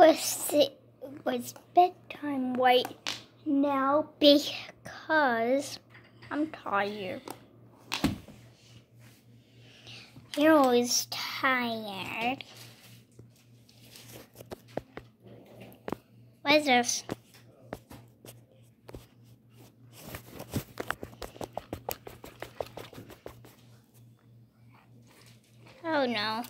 was bedtime right now because I'm tired. You're always tired. What is this? Oh no.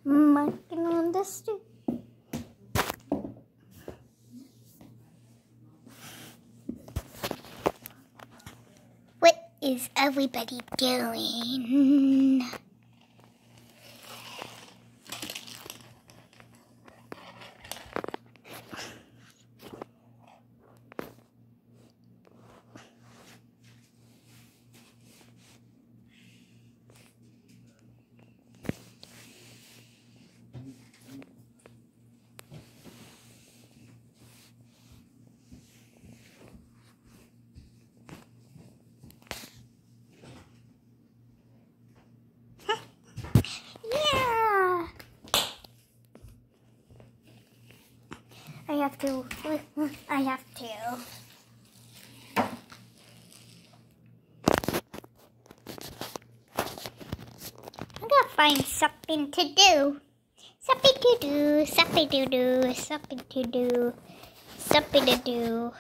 Marking on the street. What is everybody doing? I have to. I'm gonna find something to do. Something to do, something to do, something to do, something to do.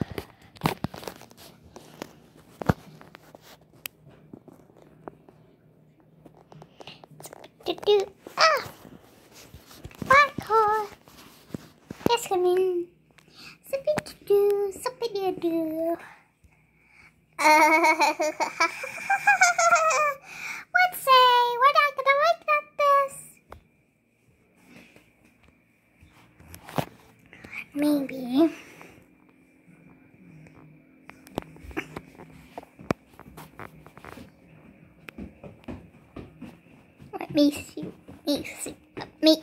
Something to do. Ah! Parkour! Yes, come in. Something to do, something to do. What say? We're not gonna like this. Maybe. Let me see. Let me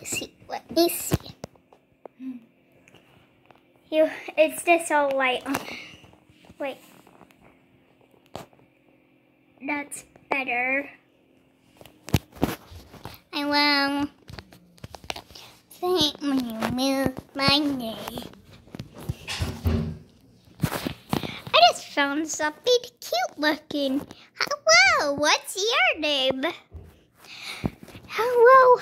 see. It's just all light. Wait. That's better. I will think when you move my knee. I just found something cute looking. Hello, what's your name? Hello,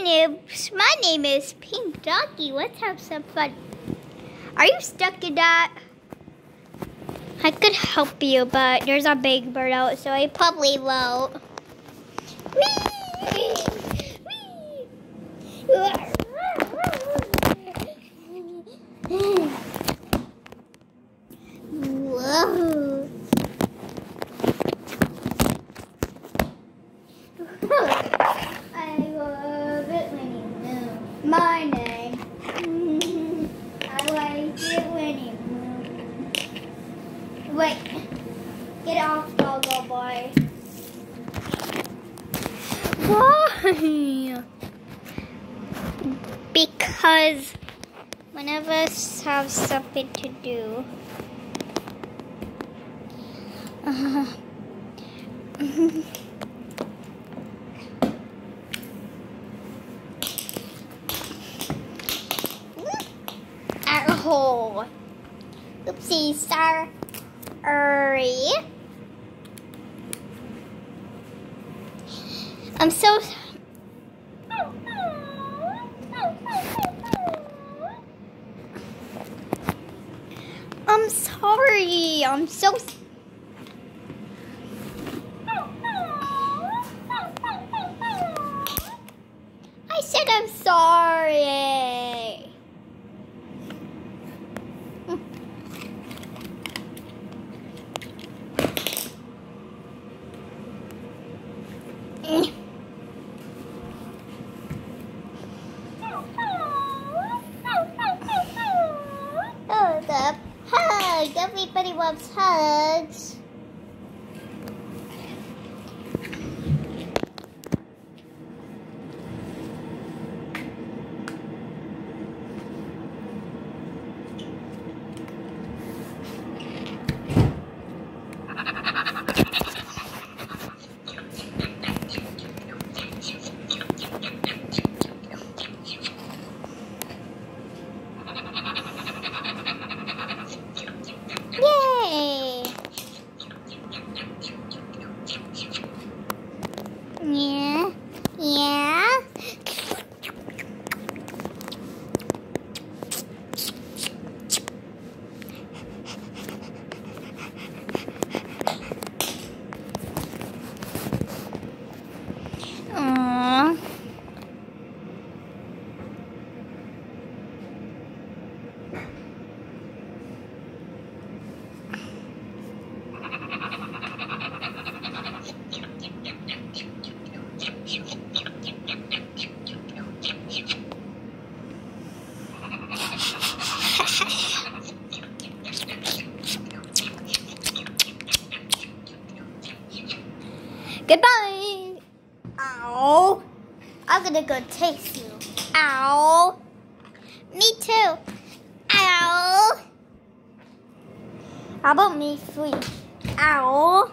noobs. My name is Pink Doggy. Let's have some fun. Are you stuck in that? I could help you, but there's a big bird out, so I probably won't. Whoa. I love it when you move my name. I like it when you move. Wait, get off, doggo boy. Why? Because one of us have something to do. Oh, oopsie, sorry. I'm so. I'm sorry. I'm so. I said I'm sorry. loves hugs. Yay! Yeah, yeah. Aww. Goodbye. Ow. I'm gonna go taste you. Ow. Me too. Ow. How about me free? Ow.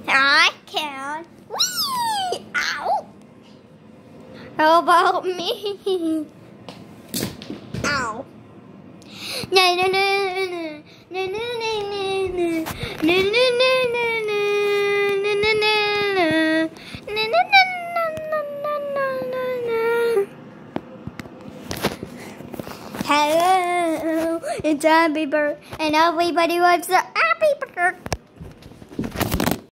I can. Whee! Ow. How about me? Ow. No, no, no, no, no, no, no, no, no, no, no, no. Hello, it's Abbi-Bird, and everybody loves the Abbi-Bird.